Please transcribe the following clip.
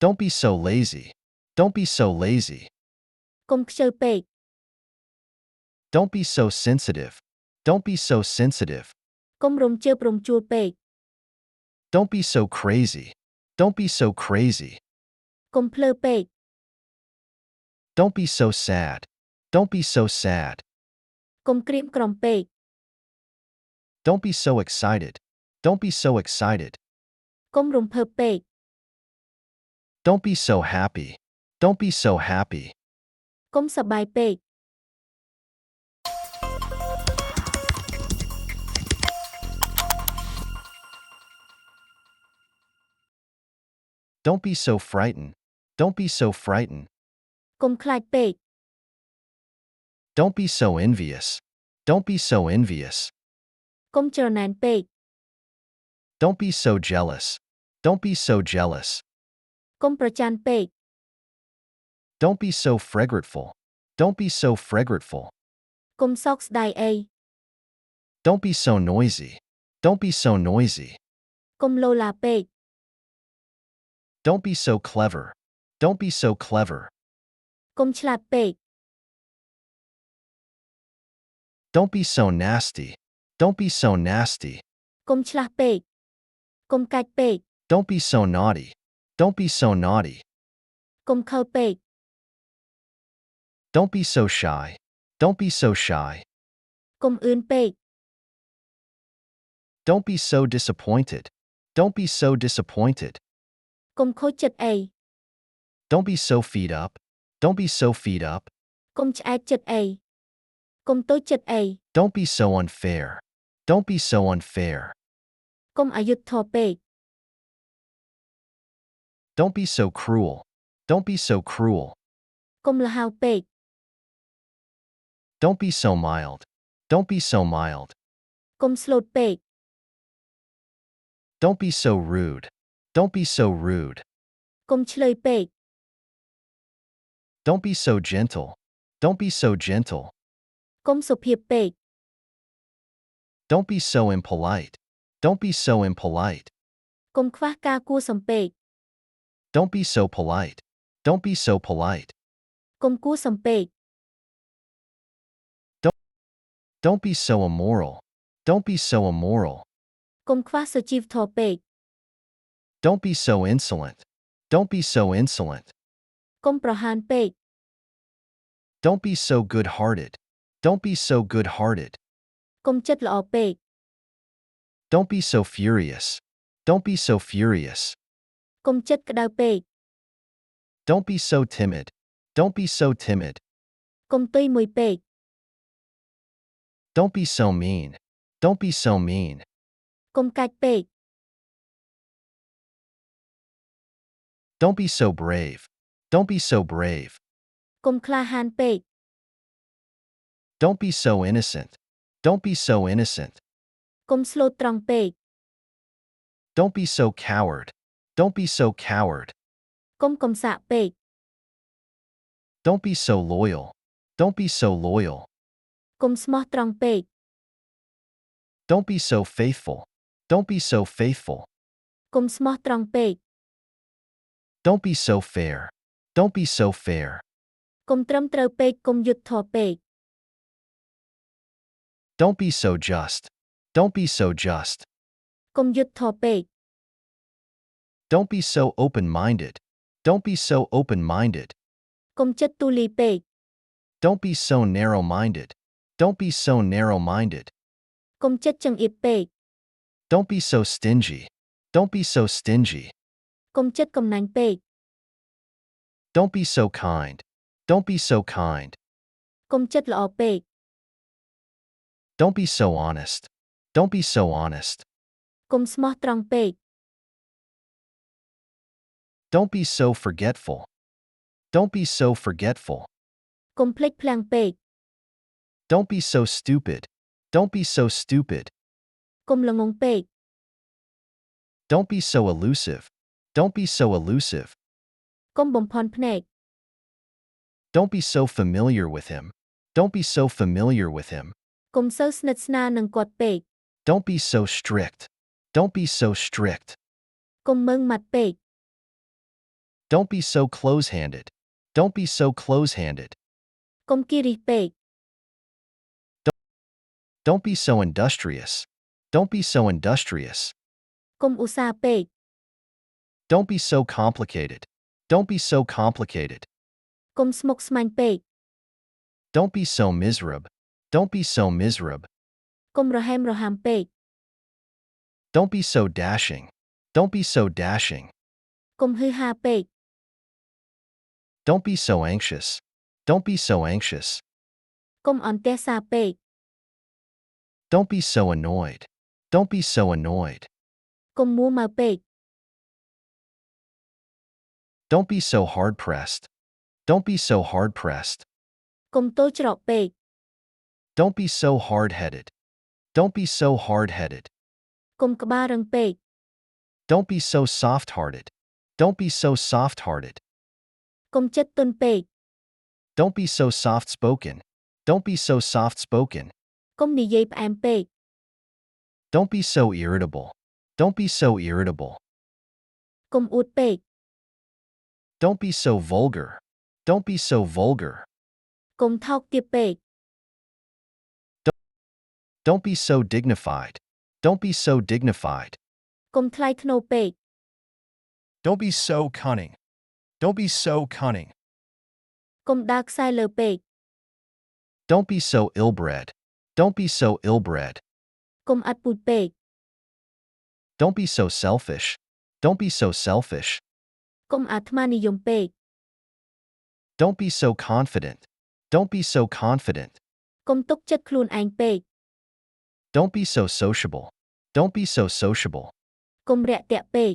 Don't be so lazy. Don't be so lazy. កុំខ្ជិលពេក Don't be so sensitive. Don't be so sensitive. កុំរំជើបរំជួលពេក Don't be so crazy. Don't be so crazy. កុំភ្លើពេក Don't be so sad. Don't be so sad. កុំក្រៀមក្រំពេក Don't be so excited. Don't be so excited. កុំរំភើបពេក Don't be so happy. Don't be so happy. កុំសប្បាយពេក Don't be so frightened. Don't be so frightened. កុំខ្លាចពេក Don't be so envious. Don't be so envious. កុំច្រណែនពេក Don't be so jealous. Don't be so jealous. កុំប្រច័ណ្ឌពេក Don't be so fregretful. Don't be so fregretful. កុំសោកស្ដាយអី Don't be so noisy. Don't be so noisy. កុំលោឡាពេក Don't be so clever. Don't be so clever. កុំឆ្លាតពេក Don't be so nasty. Don't be so nasty. កុំឆ្លាស់ពេក កុំកាច់ពេក Don't be so naughty. Don't be so naughty. កុំខលពេក Don't be so shy. Don't be so shy. កុំអឿនពេក Don't be so disappointed. Don't be so disappointed. កុំខូចចិត្តអី Don't be so feed up. Don't be so feed up. កុំឆ្អែតចិត្តអី កុំតូចចិត្តអី Don't be so unfair. Don't be so unfair. កុំអយុត្តិធម៌ពេក Don't be so cruel. Don't be so cruel. កុំលះហៅពេក Don't be so mild. Don't be so mild. កុំស្លូតពេក Don't be so rude. Don't be so rude. កុំឆ្លើយពេក Don't be so gentle. Don't be so gentle. កុំសុភាពពេក Don't be so impolite. Don't be so impolite. កុំខ្វះការគួរសំពេក Don't be so polite. Don't be so polite. កុំគួរសំពេក Don't be so immoral. Don't be so immoral. កុំខ្វះសុជីវធម៌ពេក Don't be so insolent. Don't be so insolent. កុំប្រហានពេក Don't be so good-hearted. Don't be so good-hearted. កុំចិត្តល្អពេក Don't be so furious. Don't be so furious. កុំចិត្តក្តៅពេក Don't be so timid. Don't be so timid. កុំទុយមួយពេក Don't be so mean. Don't be so mean. កុំកាច់ពេក Don't be so brave. Don't be so brave. កុំក្លាហានពេក Don't be so innocent. Don't be so innocent. កុំស្លូតត្រង់ពេក Don't be so coward. Don't be so coward. កុំកំសាកពេក Don't be so loyal. Don't be so loyal. កុំស្មោះត្រង់ពេក Don't be so faithful. Don't be so faithful. កុំស្មោះត្រង់ពេក Don't be so fair. Don't be so fair. កុំត្រឹមត្រូវពេកកុំយុត្តិធម៌ពេក Don't be so just. Don't be so just. កុំយុត្តិធម៌ពេក Don't be so open-minded. Don't be so open-minded. កុំចិត្តទូលីពេក Don't be so narrow-minded. Don't be so narrow-minded. កុំចិត្តចង្អៀតពេក Don't be so stingy. Don't be so stingy. កុំចិត្តកំណាញ់ពេក Don't be so kind. Don't be so kind. កុំចិត្តល្អពេក Don't be so honest. Don't be so honest. កុំស្មោះត្រង់ពេក Don't be so forgetful. Don't be so forgetful. កុំភ្លេចភ្លាំងពេក Don't be so stupid. Don't be so stupid. កុំល្ងងពេក Don't be so elusive. Don't be so elusive. កុំបំផន់ភ្នែក Don't be so familiar with him. Don't be so familiar with him. កុំសូវស្និទ្ធស្នាលនឹងគាត់ពេក Don't be so strict. Don't be so strict. កុំម៉ឺងម៉ាត់ពេក Don't be so close-handed. Don't be so close-handed. កុំគិរិះពេក Don't be so industrious. Don't be so industrious. កុំឧស្សាហ៍ពេក Don't be so complicated. Don't be so complicated. កុំស្មុគស្មាញពេក Don't be so miserable. Don't be so miserable. កុំរហែមរហាមពេក Don't be so dashing. Don't be so dashing. កុំហ៊ឺហាពេក Don't be so anxious. Don't be so anxious. កុំអន់ទះសារពេក Don't be so annoyed. Don't be so annoyed. កុំមួម៉ៅពេក Don't be so hard-pressed. Don't be so hard-pressed. កុំទោលច្រកពេក Don't be so hard-headed. Don't be so hard-headed. កុំក្បាលរឹងពេក Don't be so soft-hearted. Don't be so soft-hearted. កុំចិត្តទន់ពេក Don't be so soft-spoken. Don't be so soft-spoken. កុំនិយាយផ្អែមពេក Don't be so irritable. Don't be so irritable. កុំអួតពេក Don't be so vulgar. Don't be so vulgar. កុំថោកទាបពេក Don't be so dignified. Don't be so dignified. កុំថ្លៃថ្នូរពេក Don't be so cunning. Don't be so cunning. កុំដើរខ្សែលើពេក Don't be so ill-bred. Don't be so ill-bred. កុំអត់ពូជពេក Don't be so selfish. Don't be so selfish. កុំអាត្មានិយមពេក Don't be so confident. Don't be so confident. កុំទុកចិត្តខ្លួនឯងពេក Don't be so sociable. Don't be so sociable. កុំរាក់ទាក់ពេក